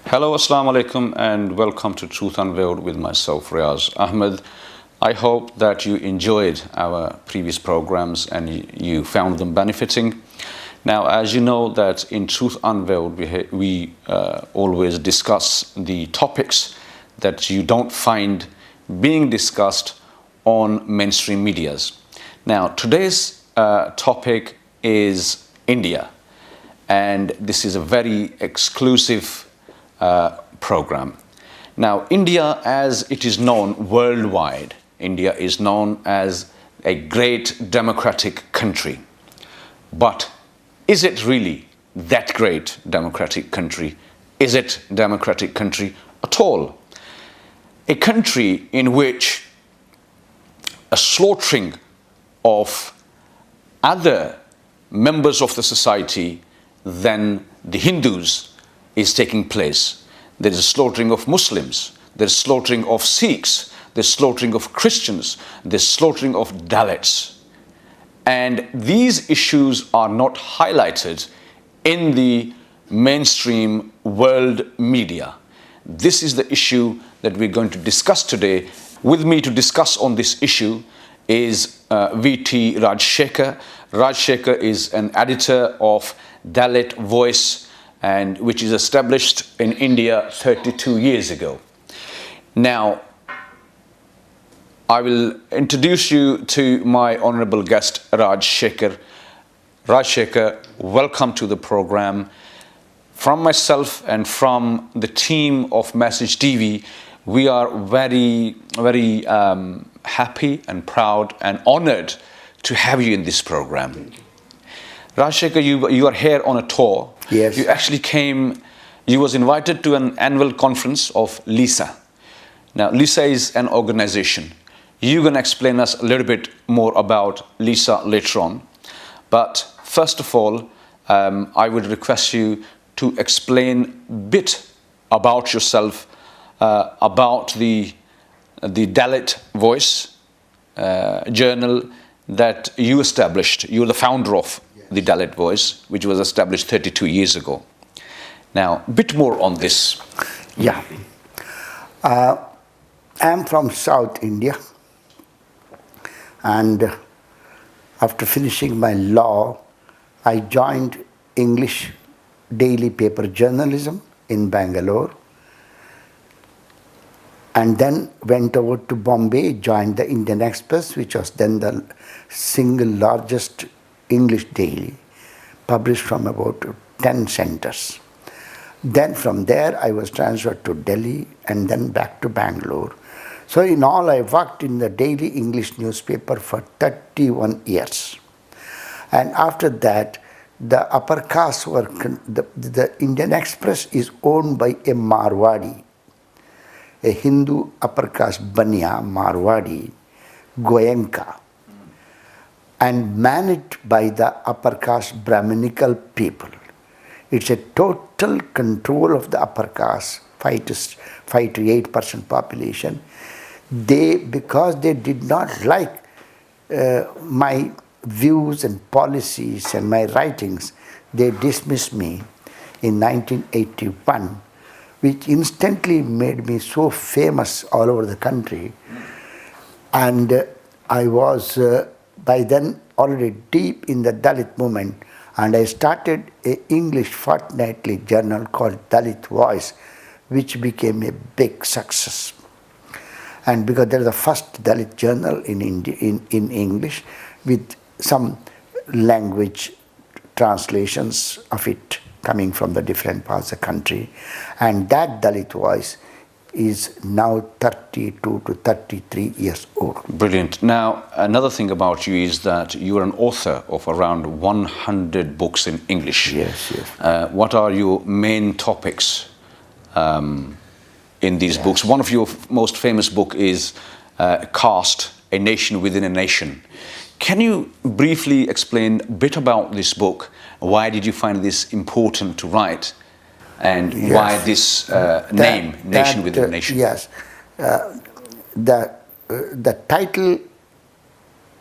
Hello, Assalamu alaikum, and welcome to Truth Unveiled with myself, Riaz Ahmed. I hope that you enjoyed our previous programs and you found them benefiting. Now, as you know that in Truth Unveiled, we always discuss the topics that you don't find being discussed on mainstream medias. Now, today's topic is India, and this is a very exclusive program. Now, India, as it is known worldwide, India is known as a great democratic country. But is it really that great democratic country? Is it a democratic country at all? A country in which a slaughtering of other members of the society than the Hindus is taking place. There is a slaughtering of Muslims, there is slaughtering of Sikhs, there is slaughtering of Christians, there is slaughtering of Dalits. And these issues are not highlighted in the mainstream world media. This is the issue that we're going to discuss today. With me to discuss on this issue is VT Rajshekhar. Rajshekhar is an editor of Dalit Voice, and which is established in India 32 years ago. Now, I will introduce you to my honorable guest, Rajshekhar. Rajshekhar, welcome to the program. From myself and from the team of Message TV, we are very happy and proud and honored to have you in this program. Rajshekhar, you are here on a tour. Yes. You actually came, you was invited to an annual conference of LISA. Now, LISA is an organization. You're going to explain us a little bit more about LISA later on. But first of all, I would request you to explain a bit about yourself, about the Dalit Voice journal that you established. You're the founder of the Dalit Voice, which was established 32 years ago. Now, a bit more on this. Yeah. I'm from South India, and after finishing my law, I joined English daily paper journalism in Bangalore, and then went over to Bombay, joined the Indian Express, which was then the single largest English daily, published from about 10 centers. Then from there I was transferred to Delhi and then back to Bangalore. So in all I worked in the daily English newspaper for 31 years. And after that, the upper caste were, the Indian Express is owned by a Marwadi, a Hindu upper caste Baniya, Marwadi, Goenka, and managed by the upper caste Brahminical people. It's a total control of the upper caste, 5 to 8% population. Because they did not like my views and policies and my writings, they dismissed me in 1981, which instantly made me so famous all over the country. And I was by then already deep in the Dalit movement, and I started an English fortnightly journal called Dalit Voice, which became a big success. And because they're the first Dalit journal in India, in English, with some language translations of it coming from the different parts of the country. And that Dalit Voice is now 32 to 33 years old. Brilliant. Now, another thing about you is that you are an author of around 100 books in English. Yes, yes. What are your main topics in these books? One of your most famous book is Caste, A Nation Within a Nation. Can you briefly explain a bit about this book? Why did you find this important to write? And why this name, Nation Within a Nation? Yes. The title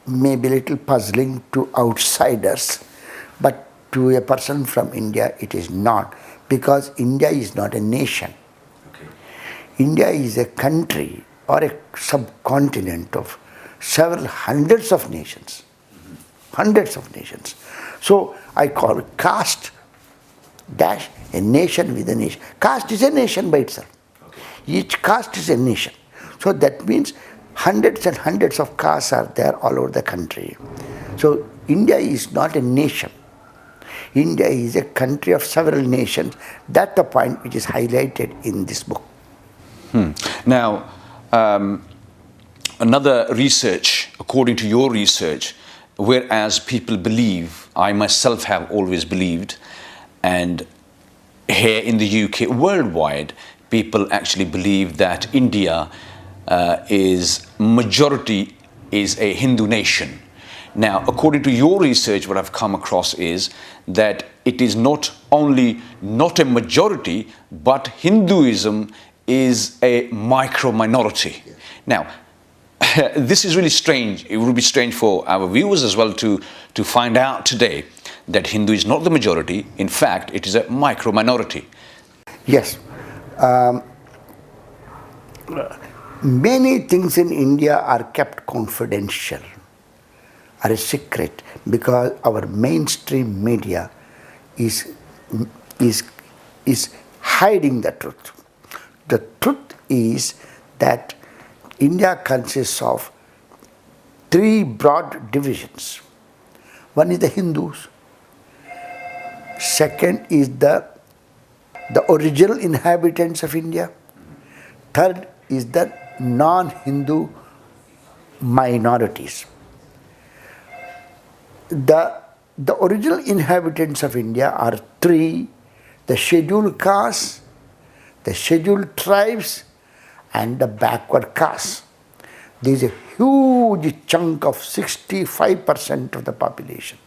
may be a little puzzling to outsiders, but to a person from India it is not, because India is not a nation. Okay. India is a country or a subcontinent of several hundreds of nations. Hundreds of nations. So I call caste dash a nation with a nation. Caste is a nation by itself. Okay. Each caste is a nation. So that means hundreds and hundreds of castes are there all over the country. So India is not a nation. India is a country of several nations. That's the point which is highlighted in this book. Now, another research, according to your research, whereas people believe, I myself have always believed, and here in the UK, worldwide, people actually believe that India majority is a Hindu nation. Now, according to your research, what I've come across is that it is not only not a majority, but Hinduism is a micro-minority. Yeah. Now, this is really strange. It would be strange for our viewers as well to find out today that Hindu is not the majority. In fact, it is a micro-minority. Yes. Many things in India are kept confidential, are a secret, because our mainstream media is hiding the truth. The truth is that India consists of three broad divisions. One is the Hindus. Second is the original inhabitants of India. Third is the non-Hindu minorities. The original inhabitants of India are three: the scheduled castes, the scheduled tribes, and the backward castes. There is a huge chunk of 65% of the population.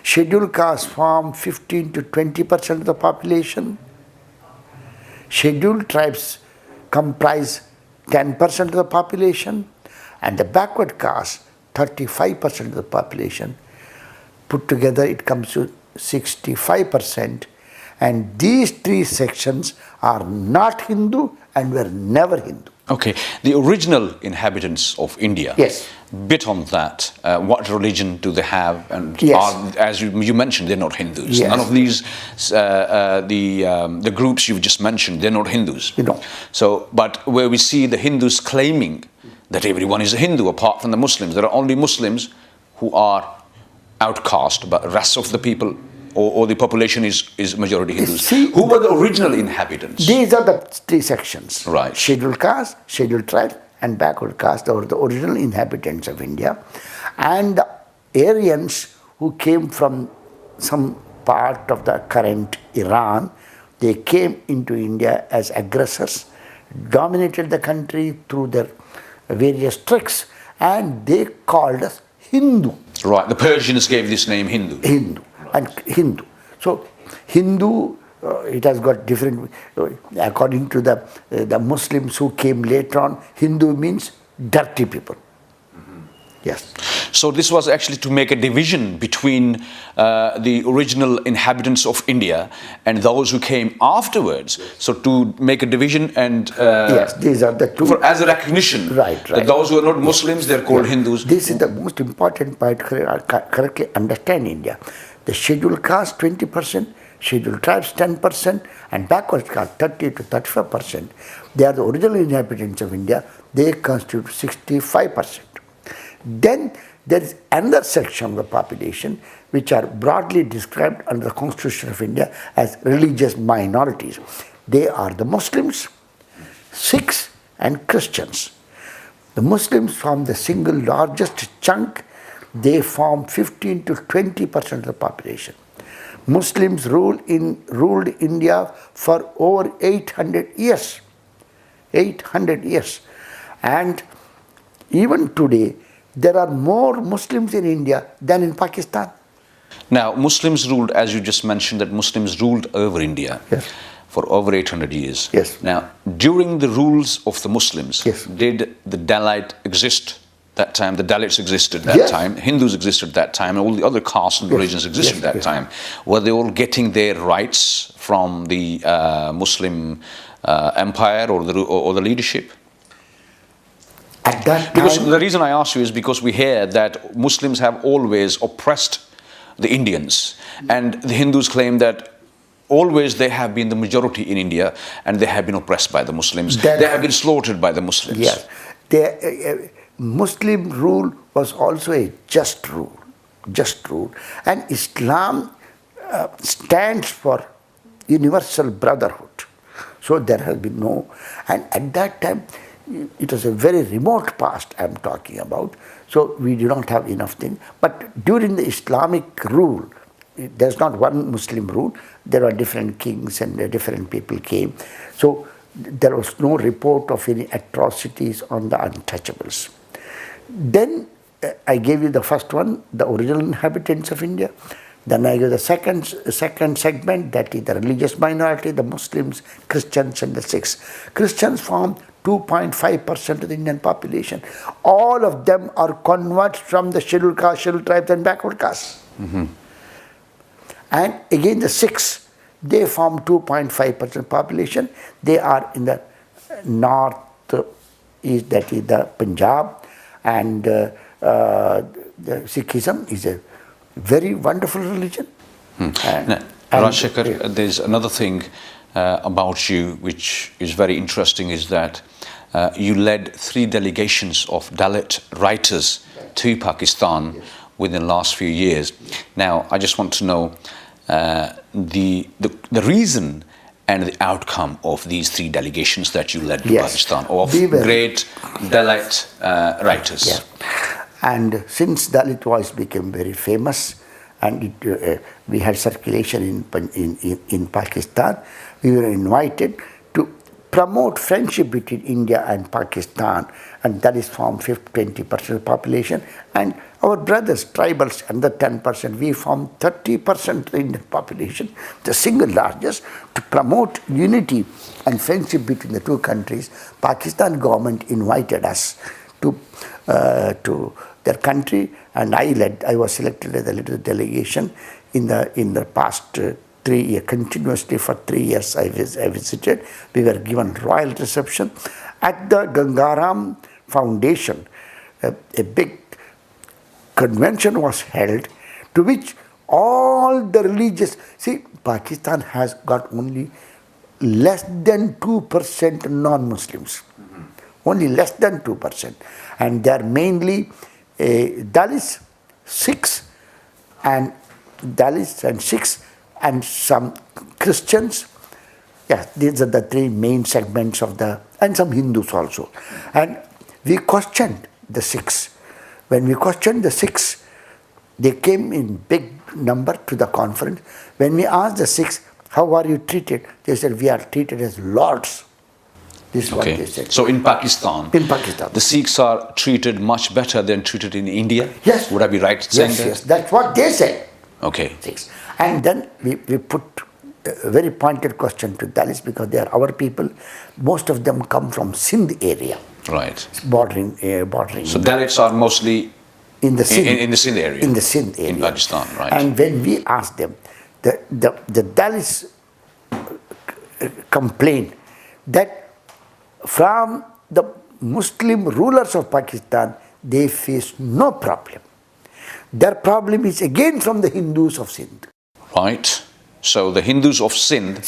Scheduled castes form 15 to 20% of the population. Scheduled tribes comprise 10% of the population, and the backward castes 35% of the population. Put together, it comes to 65%. And these three sections are not Hindu and were never Hindu. Okay, the original inhabitants of India. Yes. Bit on that. What religion do they have? And Yes. as you mentioned, they're not Hindus. Yes. None of these, the groups you've just mentioned, they're not Hindus. You know. So, but where we see the Hindus claiming that everyone is a Hindu apart from the Muslims, there are only Muslims who are outcast, but the rest of the people or the population is majority Hindus. See, who were the original inhabitants? These are the three sections. Right. Scheduled caste, scheduled tribe, and backward caste, or the original inhabitants of India. And the Aryans who came from some part of the current Iran, they came into India as aggressors, dominated the country through their various tricks, and they called us Hindu. Right, the Persians gave this name Hindu. Hindu. And Hindu. So Hindu, it has got different, according to the Muslims who came later on, Hindu means dirty people. Yes. So this was actually to make a division between the original inhabitants of India and those who came afterwards. So to make a division and yes, these are the two. As a recognition, Right. that those who are not Muslims, they're called Hindus. This is the most important part. Correctly understand India. The scheduled caste 20%, scheduled tribes 10%, and backward caste 30 to 35%. They are the original inhabitants of India. They constitute 65%. Then there is another section of the population which are broadly described under the Constitution of India as religious minorities. They are the Muslims, Sikhs, and Christians. The Muslims form the single largest chunk. They form 15 to 20% of the population. Muslims ruled India for over 800 years. 800 years. And even today, there are more Muslims in India than in Pakistan. Now, Muslims ruled, as you just mentioned, that Muslims ruled over India. Yes. For over 800 years. Yes. Now, during the rules of the Muslims, Yes. did the Dalit exist that time, the Dalits existed that time, Hindus existed that time, and all the other castes and religions existed that time. Were they all getting their rights from the Muslim empire or the leadership? At that time, because the reason I ask you is because we hear that Muslims have always oppressed the Indians, and the Hindus claim that always they have been the majority in India and they have been oppressed by the Muslims. They have been slaughtered by the Muslims. Yes. Muslim rule was also a just rule. And Islam stands for universal brotherhood. So there has been no, and at that time, it was a very remote past I'm talking about, so we do not have enough thing. But during the Islamic rule, there's not one Muslim rule, there are different kings and different people came. So there was no report of any atrocities on the untouchables. Then I gave you the first one, the original inhabitants of India. Then I gave the second segment, that is the religious minority, the Muslims, Christians and the Sikhs. Christians form 2.5% of the Indian population. All of them are converts from the scheduled caste, scheduled tribes and backward castes. And again the Sikhs, they form 2.5% population. They are in the north east, that is the Punjab, and the Sikhism is a very wonderful religion. Rajshekhar, there's another thing about you which is very interesting, is that you led 3 delegations of Dalit writers to Pakistan within the last few years. Now, I just want to know the reason and the outcome of these 3 delegations that you led to Pakistan, of great Dalit writers. And since Dalit voice became very famous, and we had circulation in Pakistan, we were invited to promote friendship between India and Pakistan, and that is formed 20% of the population. And our brothers, tribals, another 10%, we form 30% of the Indian population, the single largest, to promote unity and friendship between the two countries. Pakistan government invited us to their country, and I was selected as the leader of the delegation in the past 3 years, continuously for 3 years I visited. We were given royal reception. At the Gangaram Foundation, a big convention was held, to which all the religious, Pakistan has got only less than 2% non-Muslims, only less than 2%, and they are mainly Dalits, Sikhs, and Sikhs, and some Christians. These are the 3 main segments of and some Hindus also. And we questioned the Sikhs. When we questioned the Sikhs, they came in big number to the conference. When we asked the Sikhs, how are you treated? They said, we are treated as lords. This is what they said. So in Pakistan, the Sikhs are treated much better than treated in India? Yes. Would I be right saying that? Yes, that's what they said. Okay. Sikhs. And then we put a very pointed question to Dalits, because they are our people. Most of them come from Sindh area. Right. Bordering. So Dalits are mostly in the Sindh, in the Sindh area. In the Sindh area. In Pakistan, right. And when we asked them, the Dalits complained that from the Muslim rulers of Pakistan, they face no problem. Their problem is again from the Hindus of Sindh. Right. So the Hindus of Sindh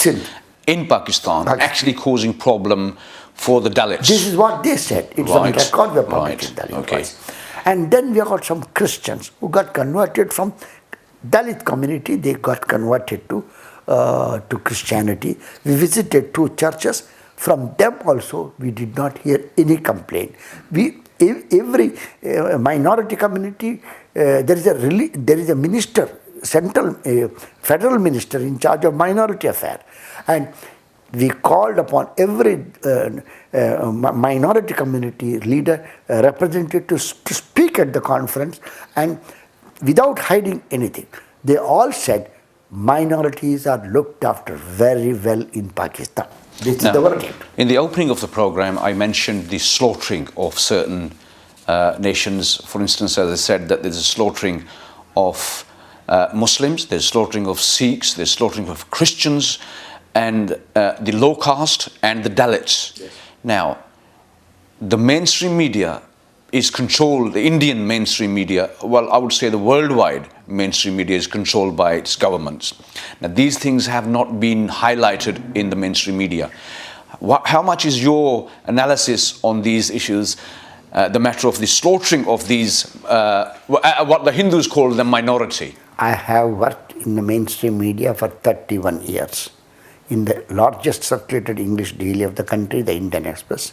in Pakistan actually causing problem for the Dalits. This is what they said. It's on record, we are publishing Dalit voice. And then we got some Christians who got converted from Dalit community. They got converted to Christianity. We visited 2 churches. From them also, we did not hear any complaint. Every minority community, there is a minister, federal minister in charge of minority affair, and we called upon every minority community leader, representative to speak at the conference, and without hiding anything, they all said minorities are looked after very well in Pakistan. This is the verdict. In the opening of the program, I mentioned the slaughtering of certain nations. For instance, as I said, that there's a slaughtering of Muslims, there's slaughtering of Sikhs, there's slaughtering of Christians, and the low caste and the Dalits. Yes. Now, the mainstream media is controlled, the Indian mainstream media, well, I would say the worldwide mainstream media is controlled by its governments. Now, these things have not been highlighted in the mainstream media. How much is your analysis on these issues, the matter of the slaughtering of these, what the Hindus call the minority? I have worked in the mainstream media for 31 years in the largest circulated English daily of the country, the Indian Express.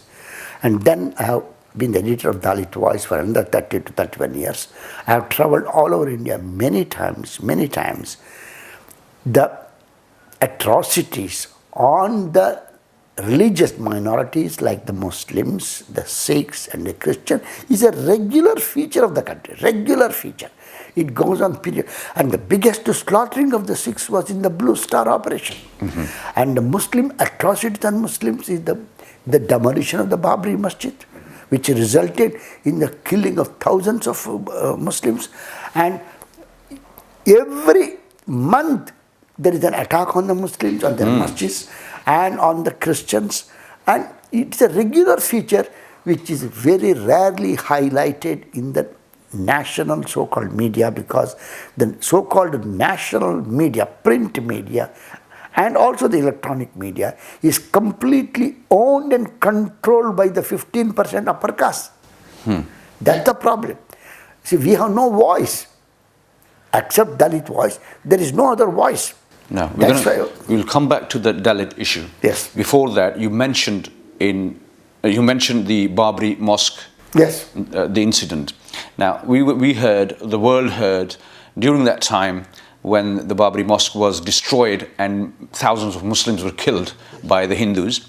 And then I have been the editor of Dalit Voice for another 30 to 31 years. I have traveled all over India many times. The atrocities on the religious minorities like the Muslims, the Sikhs and the Christians is a regular feature of the country, regular feature. It goes on period. And the biggest slaughtering of the Sikhs was in the Blue Star operation. Mm-hmm. And the Muslim atrocities on Muslims is the demolition of the Babri Masjid, which resulted in the killing of thousands of Muslims. And every month there is an attack on the Muslims, on their masjids and on the Christians. And it's a regular feature which is very rarely highlighted in the national so-called media, because the so-called national media, print media, and also the electronic media is completely owned and controlled by the 15% upper caste. That's the problem. See, we have no voice. Except Dalit Voice, there is no other voice. No, we'll come back to the Dalit issue. Yes. Before that, you mentioned the Babri Mosque. Yes. The incident. Now, the world heard during that time when the Babri Mosque was destroyed and thousands of Muslims were killed by the Hindus,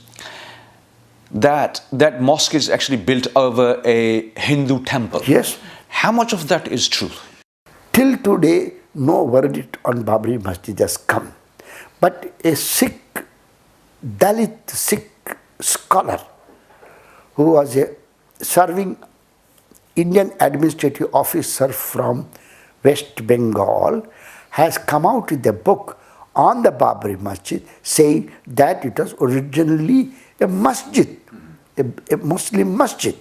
that mosque is actually built over a Hindu temple. Yes. How much of that is true? Till today, no verdict on Babri Masjid has come. But a Dalit Sikh scholar who was a serving Indian administrative officer from West Bengal has come out with a book on the Babri Masjid saying that it was originally a masjid, a Muslim masjid.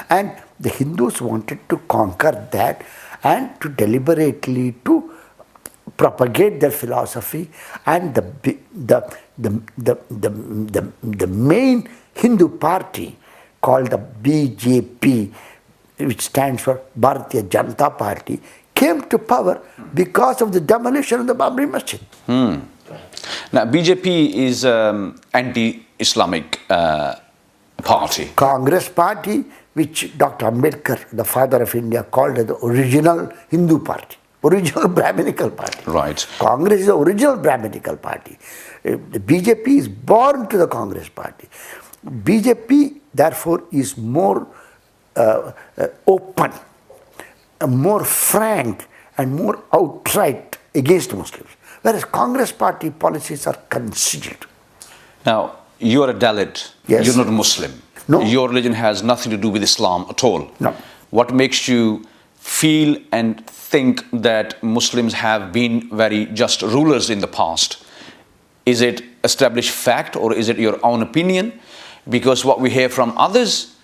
And the Hindus wanted to conquer that and to deliberately to propagate their philosophy. And the main Hindu party called the BJP, which stands for Bharatiya Janata Party, came to power because of the demolition of the Babri Masjid. Now, BJP is anti-Islamic party. Congress party, which Dr. Ambedkar, the father of India, called the original Hindu party, original Brahminical party. Right. Congress is the original Brahminical party. The BJP is born to the Congress party. BJP, therefore, is more open, more frank and more outright against Muslims, whereas Congress party policies are concealed. Now, you are a Dalit, yes. You're not a Muslim. No. Your religion has nothing to do with Islam at all. No. What makes you feel and think that Muslims have been very just rulers in the past? Is it established fact or is it your own opinion? Because what we hear from others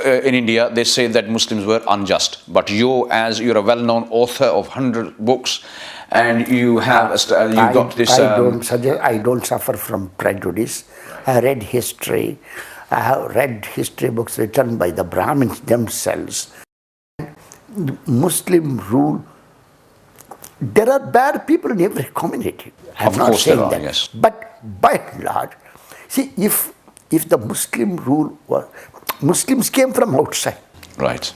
in India, they say that Muslims were unjust. But you're a well-known author of 100 books, and you have got this. I don't suffer from prejudice. I read history. I have read history books written by the Brahmins themselves. Muslim rule. There are bad people in every community. I'm not saying that. Yes. But by and large, see, if the Muslim rule was, Muslims came from outside. Right.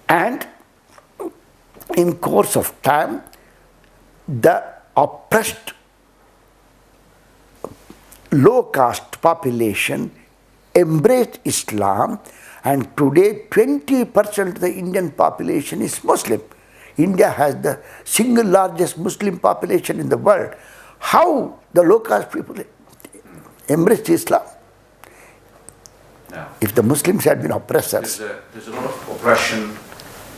And in course of time, the oppressed low caste population embraced Islam, and today 20% of the Indian population is Muslim. India has the single largest Muslim population in the world. How the low caste people embraced Islam? Yeah. If the Muslims had been oppressors. There's a lot of oppression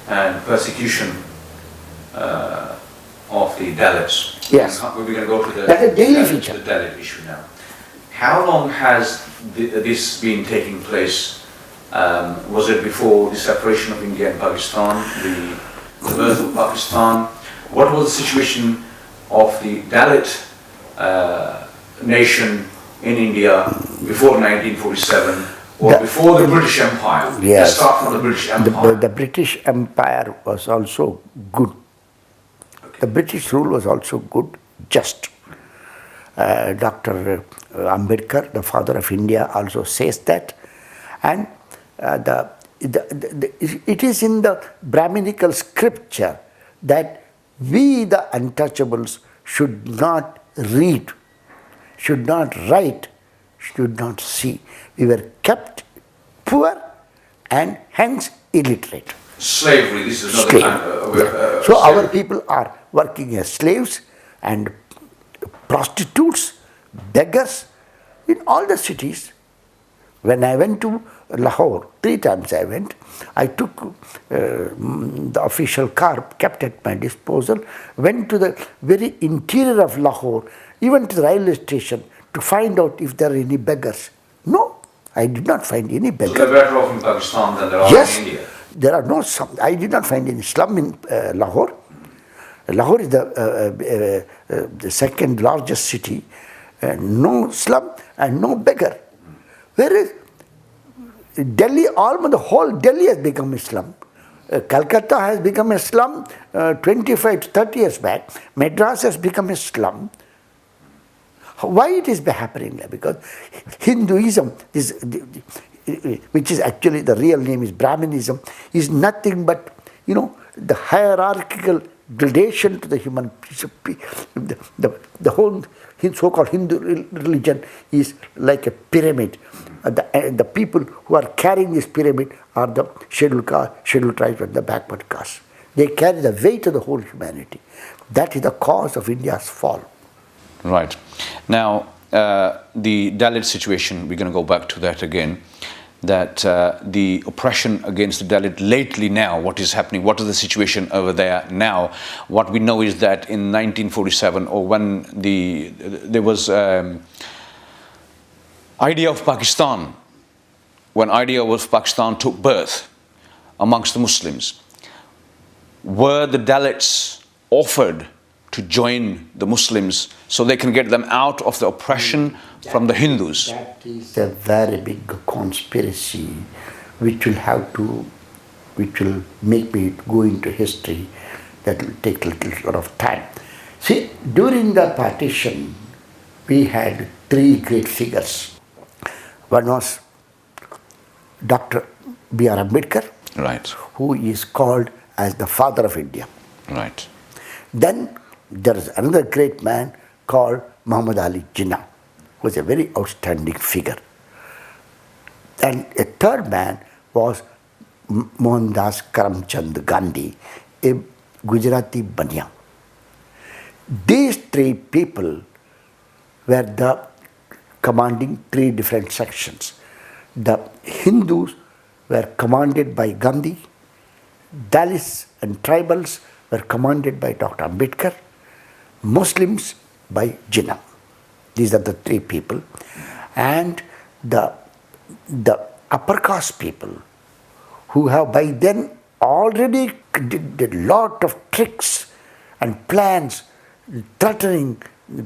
and persecution of the Dalits. Yes. We're going to go to That's a daily feature. The Dalit issue now. How long has this been taking place? Was it before the separation of India and Pakistan, the birth of Pakistan? What was the situation of the Dalit nation in India before 1947 or before the British Empire? Yes. Let's start from the British Empire. The British Empire was also good. Okay. The British rule was also good, just. Dr. Ambedkar, the father of India, also says that. And it is in the Brahminical scripture that we, the untouchables, should not read, should not write, should not see. We were kept poor and hence illiterate. Slavery, this is another kind of... So our people are working as slaves and prostitutes, beggars in all the cities. When I went to Lahore, 3 times I went, I took the official car kept at my disposal, went to the very interior of Lahore, even to the railway station to find out if there are any beggars. No, I did not find any beggars. So they're better off in Pakistan than there are in India? There are no slum. I did not find any slum in Lahore. Lahore is the second largest city, no slum and no beggar. Whereas Delhi, almost the whole Delhi has become a slum. Calcutta has become a slum 25 to 30 years back. Madras has become a slum. Why it is happening? Because Hinduism, which is actually the real name is Brahminism, is nothing but, the hierarchical gradation to the human. The whole so-called Hindu religion is like a pyramid. The people who are carrying this pyramid are the scheduled tribes and the backward castes. They carry the weight of the whole humanity. That is the cause of India's fall. Right. Now, the Dalit situation, we're going to go back to that again, that the oppression against the Dalit lately now, what is happening, what is the situation over there now? What we know is that in 1947, or when there was idea of Pakistan, when idea of Pakistan took birth amongst the Muslims, were the Dalits offered to join the Muslims so they can get them out of the oppression from the Hindus? That is a very big conspiracy which will make me go into history. That will take a lot of time. See, during the partition, we had 3 great figures. One was Dr. B.R. Ambedkar, Right. who is called as the father of India. Right. Then there is another great man called Muhammad Ali Jinnah, who was a very outstanding figure. And a third man was Mohandas Karamchand Gandhi, a Gujarati Baniya. These 3 people were the commanding 3 different sections. The Hindus were commanded by Gandhi, Dalits and tribals were commanded by Dr. Ambedkar, Muslims by Jinnah. These are the 3 people. And the upper caste people, who have by then already did a lot of tricks and plans, threatening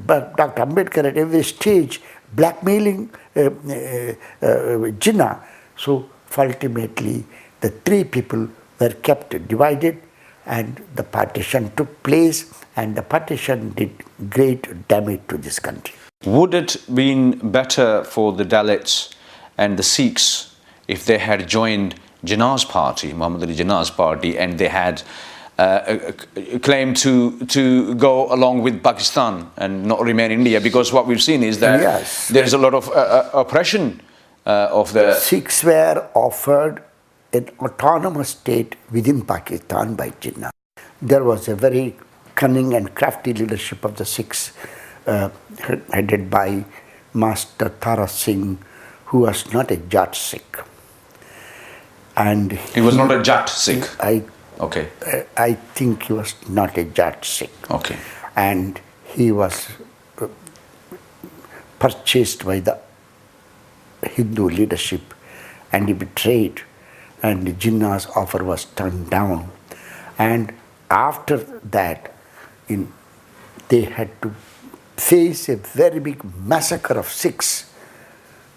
Dr. Ambedkar at every stage, blackmailing Jinnah. So ultimately, the 3 people were kept divided, and the partition took place, and the partition did great damage to this country. Would it been better for the Dalits and the Sikhs if they had joined Jinnah's party, Muhammad Ali Jinnah's party, and they had claimed to go along with Pakistan and not remain India? Because what we've seen is that there is a lot of oppression of the Sikhs were offered an autonomous state within Pakistan by Jinnah. There was a very cunning and crafty leadership of the Sikhs, headed by Master Tara Singh, who was not a Jat Sikh. And He was not a Jat Sikh. Okay. I think he was not a Jat Sikh. Okay. And he was purchased by the Hindu leadership, and he betrayed, and Jinnah's offer was turned down. And after that, they had to face a very big massacre of Sikhs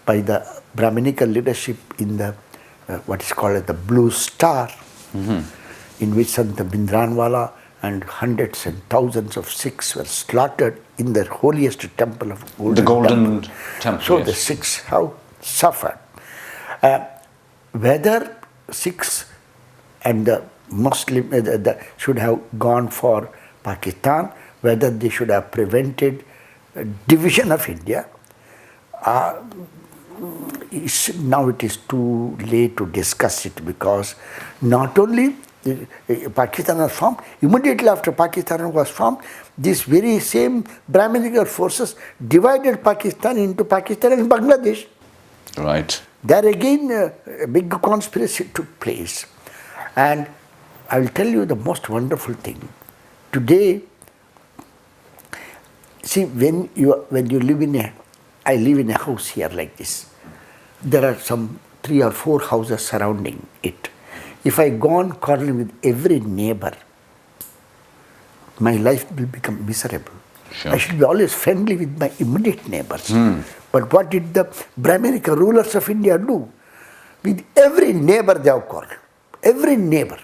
by the Brahminical leadership in the what is called the Blue Star, in which Sant Bindranwala and hundreds and thousands of Sikhs were slaughtered in the holiest temple of the Golden Temple. So yes. the Sikhs have suffered. Whether Sikhs and the Muslim should have gone for Pakistan, whether they should have prevented division of India, now it is too late to discuss it, because not only Pakistan was formed, immediately after Pakistan was formed, these very same Brahminical forces divided Pakistan into Pakistan and Bangladesh. Right. There again a big conspiracy took place. And I will tell you the most wonderful thing. Today, see, when you live I live in a house here like this. There are some 3 or 4 houses surrounding it. If I go on quarreling with every neighbor, my life will become miserable. Sure. I should be always friendly with my immediate neighbors. But what did the Brahminical rulers of India do? With every neighbor they have quarreled. Every neighbor.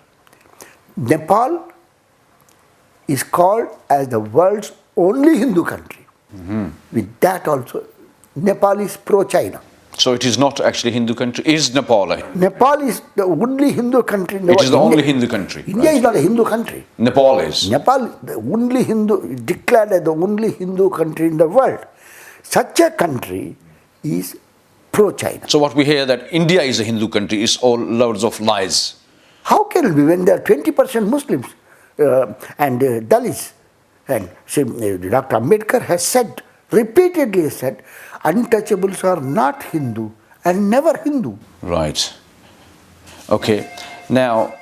Nepal is called as the world's only Hindu country. With that also, Nepal is pro-China. So it is not actually Hindu country. Is Nepal a? Nepal is the only Hindu country in the world. It is the only Hindu country. India is not a Hindu country. Nepal is. Nepal, the only Hindu, declared as the only Hindu country in the world. Such a country is pro-China. So what we hear that India is a Hindu country is all loads of lies. How can it be when there are 20% Muslims and Dalits? And Dr. Ambedkar has said, repeatedly said, untouchables are not Hindu and never Hindu. Right. Okay. Now,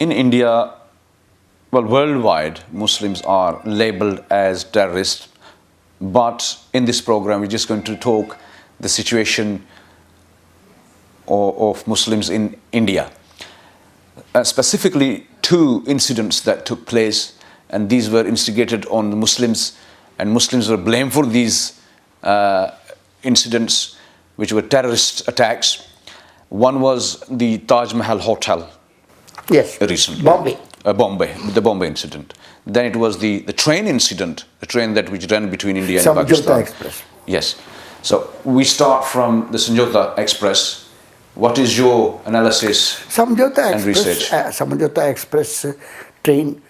in India, well, worldwide, Muslims are labeled as terrorists. But in this program, we're just going to talk the situation of Muslims in India. Specifically, 2 incidents that took place, and these were instigated on the Muslims, and Muslims were blamed for these incidents, which were terrorist attacks. One was the Taj Mahal Hotel. Yes. Recently. Bombay. The Bombay incident. Then it was the train incident, the train which ran between India and Pakistan. Samjhauta Express. Yes. So we start from the Samjhauta Express. What is your analysis and research? Samjhauta Express train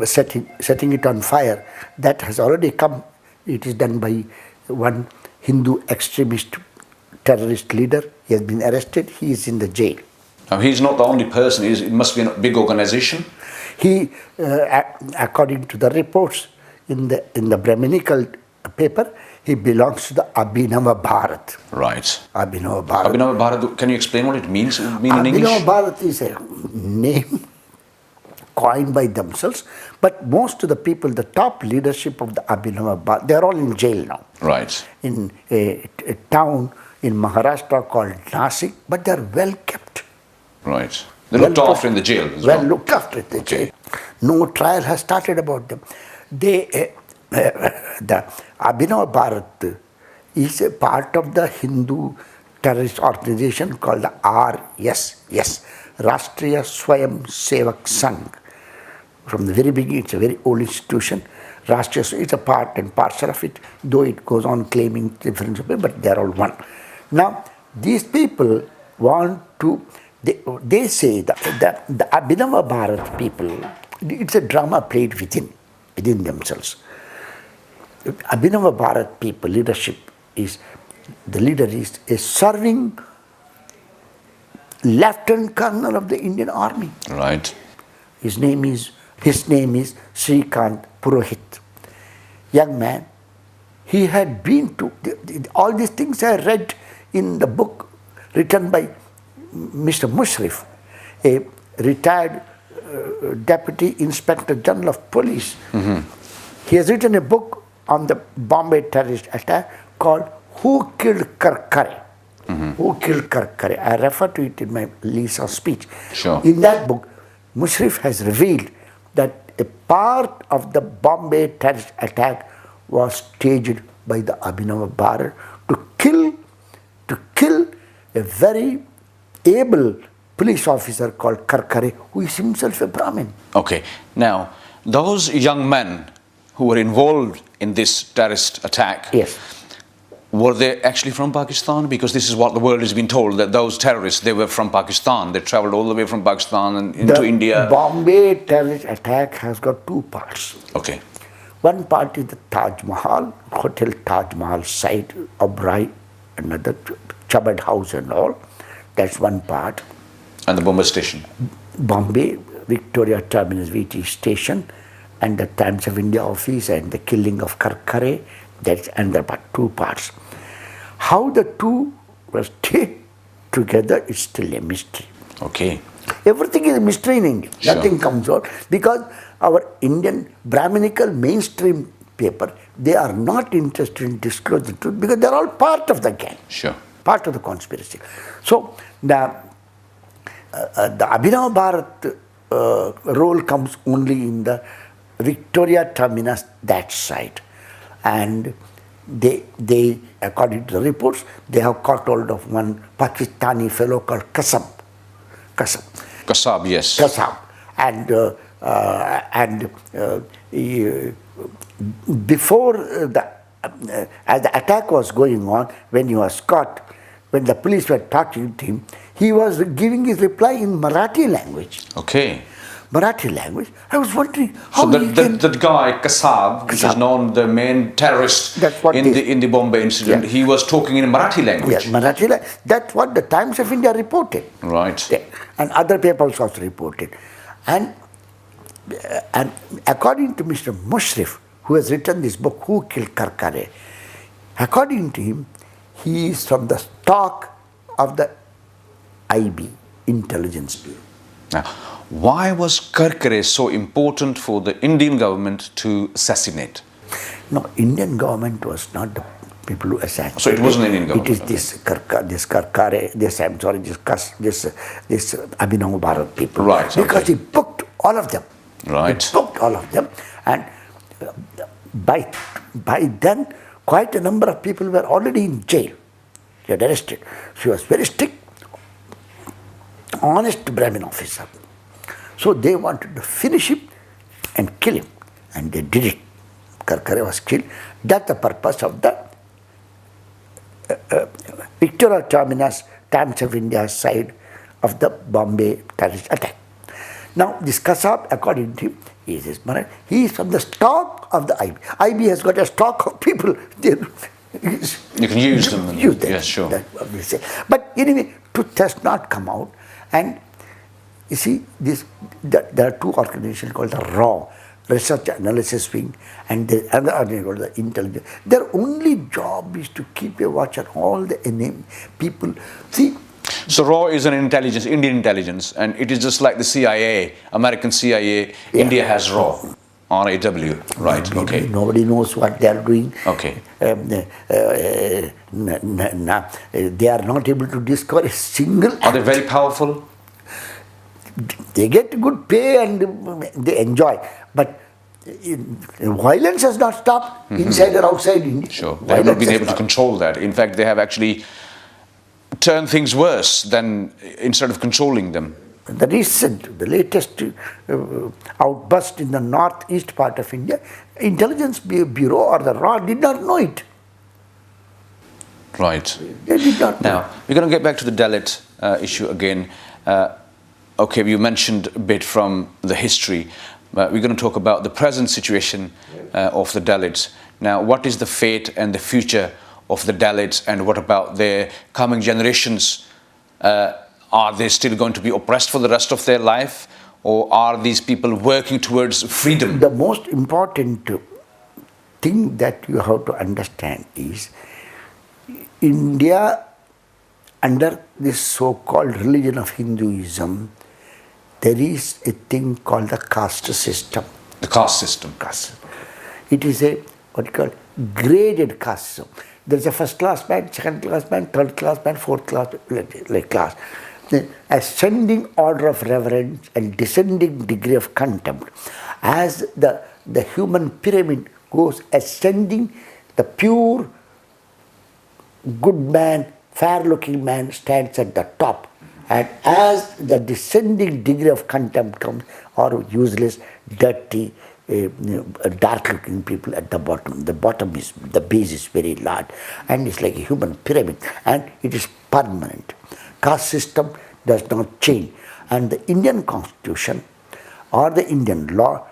setting it on fire, that has already come. It is done by one Hindu extremist terrorist leader. He has been arrested. He is in the jail. Now, he's not the only person. It must be a big organization. He, according to the reports in the Brahminical paper, he belongs to the Abhinava Bharat. Right. Abhinava Bharat. Abhinava Bharat, can you explain what it means in English? Abhinava Bharat is a name coined by themselves, but most of the people, the top leadership of the Abhinava Bharat, they are all in jail now. Right. In a town in Maharashtra called Nasik, but they are well kept. Right. They're looked after in the jail as well. Looked after in the jail. No trial has started about them. The Abhinav Bharat is a part of the Hindu terrorist organization called the RSS, Rashtriya Swayam Sevak Sangh. From the very beginning, it's a very old institution. Rashtriya, it's a part and parcel of it, though it goes on claiming different, but they're all one. Now, these people want to, they say that the Abhinava Bharat people, it's a drama played within themselves. Abhinava Bharat people, leadership the leader is a serving Lieutenant Colonel of the Indian Army. Right. His name is Srikant Purohit. Young man, He had been to, all these things I read in the book written by Mr. Mushrif, a retired Deputy Inspector General of Police. He has written a book on the Bombay terrorist attack called Who Killed Karkare? Who Killed Karkare? I refer to it in my lease of speech. Sure. In that book, Mushrif has revealed that a part of the Bombay terrorist attack was staged by the Abhinav Bharat to kill a very able police officer called Karkare, who is himself a Brahmin. Okay. Now, those young men who were involved in this terrorist attack, Yes. were they actually from Pakistan? Because this is what the world has been told, that those terrorists, they were from Pakistan. They traveled all the way from Pakistan and into The India. Bombay terrorist attack has got two parts. Okay. One part is the Taj Mahal, Hotel Taj Mahal site, Oberoi, another Chabad House and all. That's one part. And the Bombay station. Bombay, Victoria Terminus VT station, and the Times of India office and the killing of Karkare. That's another part, two parts. How the two were stayed together is still a mystery. Okay. Everything is a mystery in India. Sure. Nothing comes out because our Indian Brahminical mainstream paper, they are not interested in disclosing the truth because they're all part of the gang, Sure. part of the conspiracy. So the Abhinav Bharat role comes only in the Victoria Terminus, that side. And they, according to the reports, they have caught hold of one Pakistani fellow called Kasab. Kasab, yes. Kasab. Before as the attack was going on, when he was caught, when the police were talking to him, he was giving his reply in Marathi language. Okay. Marathi language. I was wondering how So he can... that guy, Kasab, which is Kasab. known the main terrorist That's what in the Bombay incident, Yeah. he was talking in Marathi language. Yes, Marathi language. That's what the Times of India reported. Right. Yeah. And other papers also reported. And according to Mr. Mushrif, who has written this book, Who Killed Karkare, according to him, he is from the stock of the IB, Intelligence Bureau. Now, why was Karkare so important for the Indian government to assassinate? No, Indian government was not the people who assassinated. So it wasn't Indian government. It is this Karkare, this Abhinav Bharat people. Right, Because okay. he booked all of them. Right. He booked all of them. And by then, quite a number of people were already in jail. He had arrested. She was very strict, honest Brahmin officer. So they wanted to finish him and kill him. And they did it. Karkare was killed. That's the purpose of the Victoria Terminus, Times of India side of the Bombay terrorist attack. Now, this Kasab, according to him, he is from the stock of the IB. IB has got a stock of people. You can use them. Use them. Yes, sure. That's what we say. But anyway, truth has not come out. And you see, there are two organizations called the RAW, Research Analysis Wing, and the other organization called the Intelligence. Their only job is to keep a watch on all the enemy people. See, so RAW is an intelligence, Indian intelligence, and it is just like the CIA, American CIA. Yeah. India has RAW, RAW, right? Okay. Nobody knows what they are doing. Okay. They are not able to discover a single Are they very powerful? They get good pay and they enjoy. But violence has not stopped inside or outside India. Sure. They have not Violence been has able to control that. In fact, they have actually turned things worse than instead of controlling them. The latest outburst in the northeast part of India, Intelligence Bureau or the RAW did not know it. Right. They did not know. Now, we're going to get back to the Dalit issue again. Okay, you mentioned a bit from the history. We're going to talk about the present situation of the Dalits. Now, what is the fate and the future of the Dalits, and what about their coming generations? Are they still going to be oppressed for the rest of their life, or are these people working towards freedom? The most important thing that you have to understand is India, under this so-called religion of Hinduism, there is a thing called the caste system. The caste system. Caste. It is a what you call graded caste system. There is a first class man, second class man, third class man, fourth class, like class. The ascending order of reverence and descending degree of contempt. As the human pyramid goes ascending, the pure good man, fair-looking man stands at the top. And as the descending degree of contempt comes, or useless, dirty, dark-looking people at the bottom. The base is very large, and it's like a human pyramid, and it is permanent. Caste system does not change, and the Indian Constitution or the Indian law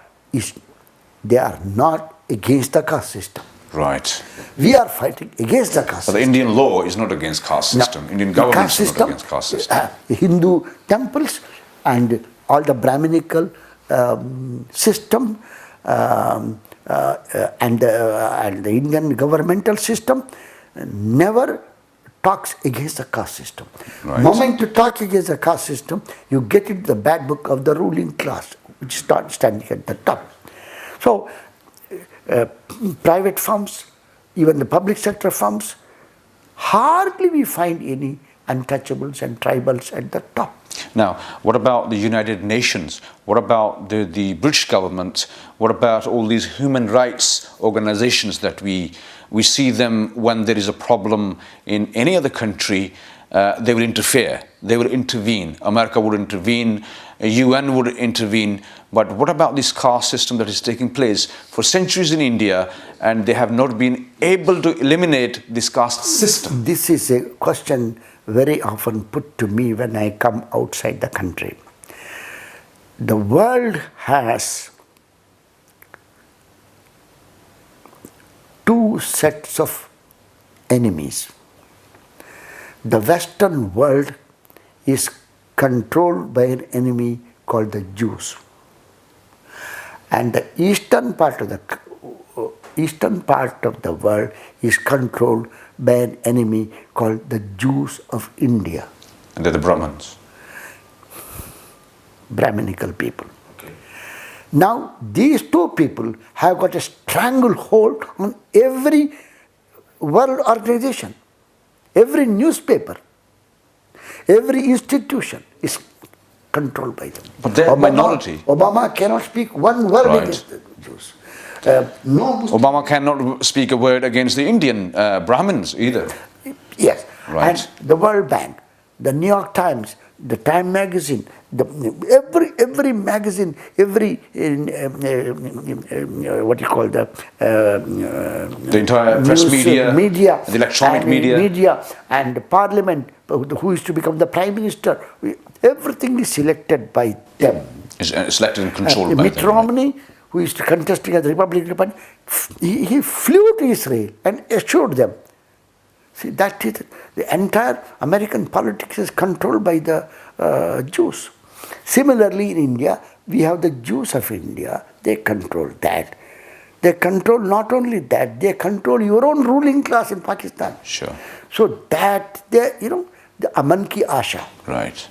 they are not against the caste system. Right. We are fighting against the caste But the system. Indian law is not against caste system. No. Indian The government caste is system, not against caste system. Hindu temples and all the Brahminical system and the Indian governmental system never talks against the caste system. Right. Moment you talk against the caste system, you get into the bad book of the ruling class, which starts standing at the top. So, private firms, even the public sector firms, hardly we find any untouchables and tribals at the top. Now, what about the United Nations? What about the British government? What about all these human rights organizations that we see them when there is a problem in any other country? They will interfere, they will intervene. America would intervene, UN would intervene. But what about this caste system that is taking place for centuries in India, and they have not been able to eliminate this caste system? This is a question very often put to me when I come outside the country. The world has two sets of enemies. The Western world is controlled by an enemy called the Jews. And the eastern part of the world is controlled by an enemy called the Jews of India. And they're the Brahmins. Brahminical people. Okay. Now, these two people have got a stranglehold on every world organization, every newspaper, every institution is controlled by them. But they're a minority. Obama cannot speak one word Right. against the Jews. No Muslim. Obama cannot speak a word against the Indian Brahmins either. Yes. Right. And the World Bank, the New York Times, the Time magazine, every magazine, every what you call the entire press media, the electronic and media, and the parliament, who is to become the prime minister, everything is selected by them. is selected and controlled by Mitt them. Romney, who is contesting as the Republican Party, he flew to Israel and assured them. See, that is the entire American politics is controlled by the Jews. Similarly, in India, we have the Jews of India. They control that. They control not only that, they control your own ruling class in Pakistan. Sure. So that the Aman Ki Asha, Right.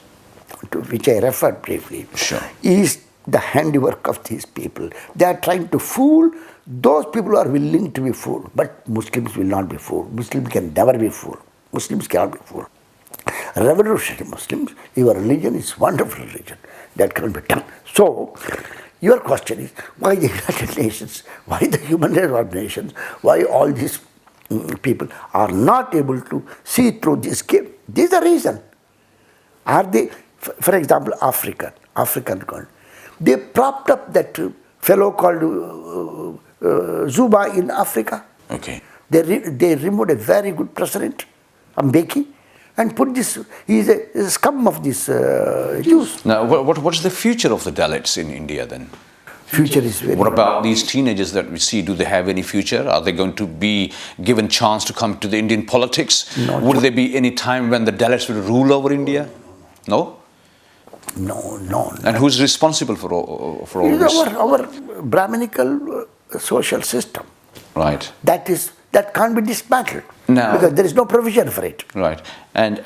to which I referred briefly, Sure. is the handiwork of these people. They are trying to fool those people who are willing to be fooled, but Muslims will not be fooled. Muslims can never be fooled. Muslims cannot be fooled. Revolutionary Muslims, your religion is wonderful religion. That cannot be done. So, your question is, why the United Nations, why the human rights organizations, why all these people are not able to see through this game? This is the reason. Are they, for example, African country, they propped up that fellow called Zuba in Africa. Okay. They removed a very good president, Mbeki, and put this, he is a scum of this Jews. Now, what's the future of the Dalits in India then? Future is very... What about these teenagers that we see? Do they have any future? Are they going to be given chance to come to the Indian politics? No. Would there be any time when the Dalits will rule over India? No? No. And who's responsible for all It is this? our Brahminical social system. Right. That can't be dismantled. No. Because there is no provision for it. Right. And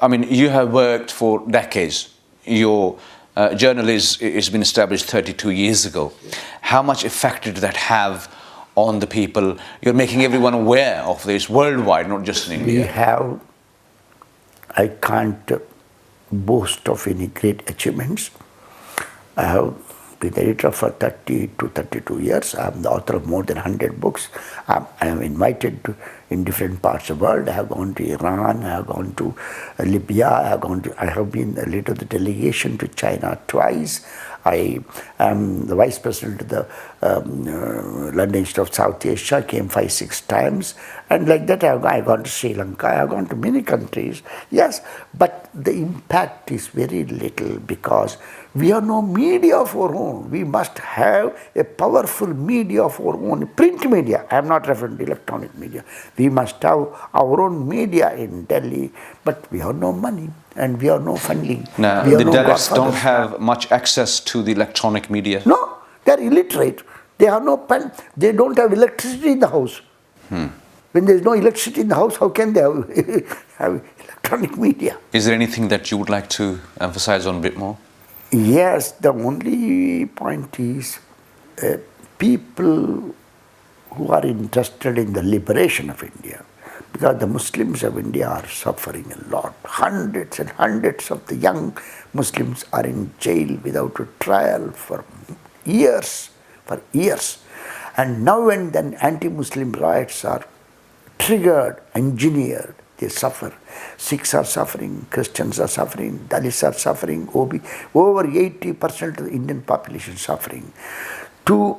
I mean, you have worked for decades. Your journalism has been established 32 years ago. How much effect did that have on the people? You're making everyone aware of this worldwide, not just in India. I can't boast of any great achievements. I have been editor for 30 to 32 years. I am the author of more than 100 books. I am invited in different parts of the world. I have gone to Iran, I have gone to Libya, I have been the leader of the delegation to China twice. I am the vice president of the London Institute of South Asia, came 5-6 times. And like that, I have gone to Sri Lanka, I have gone to many countries. Yes, but the impact is very little because we have no media of our own. We must have a powerful media of our own. Print media, I am not referring to electronic media. We must have our own media in Delhi, but we have no money and we have no funding. Now, the Dalits don't have much access to the electronic media? No, they are illiterate. They have no pen. They don't have electricity in the house. When there is no electricity in the house, how can they have electronic media? Is there anything that you would like to emphasize on a bit more? Yes, the only point is people who are interested in the liberation of India, because the Muslims of India are suffering a lot. Hundreds and hundreds of the young Muslims are in jail without a trial for years. And now and then anti-Muslim riots are triggered, engineered. They suffer. Sikhs are suffering, Christians are suffering, Dalits are suffering, over 80% of the Indian population is suffering. To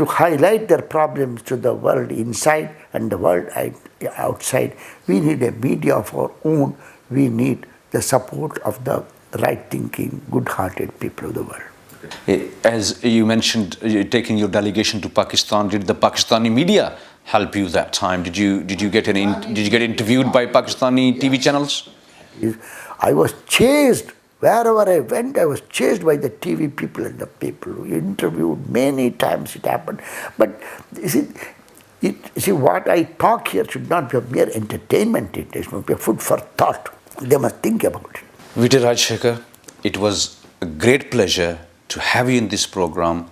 highlight their problems to the world inside and the world outside, we need a media of our own. We need the support of the right-thinking, good-hearted people of the world. As you mentioned, taking your delegation to Pakistan, did the Pakistani media help you that time? Did you get interviewed by Pakistani TV channels? I was chased. Wherever I went, I was chased by the TV people and the people who interviewed many times. It happened. But see, what I talk here should not be a mere entertainment. It must be a food for thought. They must think about it. Vijay Rajshekhar, it was a great pleasure to have you in this program,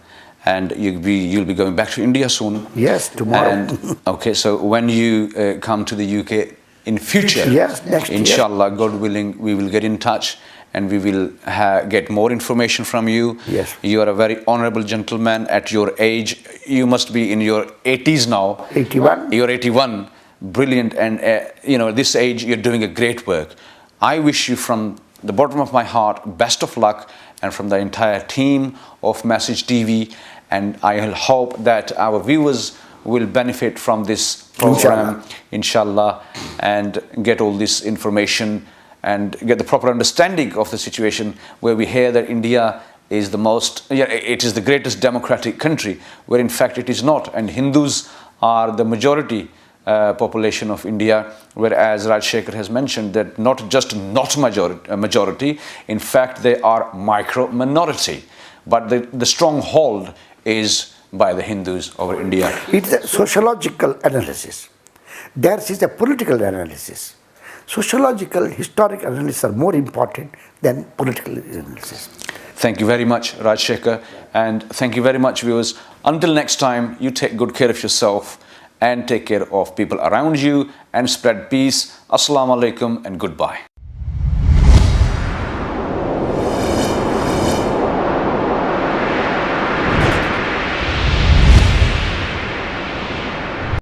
and you'll be going back to India soon. Yes, tomorrow. And, okay, so when you come to the UK in future, yes, next year, inshallah, God willing, we will get in touch and we will get more information from you. Yes. You are a very honorable gentleman at your age. You must be in your 80s now. 81. You're 81. Brilliant. And, this age, you're doing a great work. I wish you from the bottom of my heart, best of luck, and from the entire team of Message TV. And I hope that our viewers will benefit from this program, inshallah, and get all this information and get the proper understanding of the situation, where we hear that India is it is the greatest democratic country, where in fact it is not. And Hindus are the majority population of India, whereas Rajshekhar has mentioned that not majority, in fact they are minority, but the stronghold is by the Hindus over India. It's a sociological analysis. Theirs is a political analysis. Sociological, historic analysis are more important than political analysis. Thank you very much, Rajshekhar, and thank you very much, viewers. Until next time, you take good care of yourself and take care of people around you and spread peace. Assalamu alaikum and goodbye.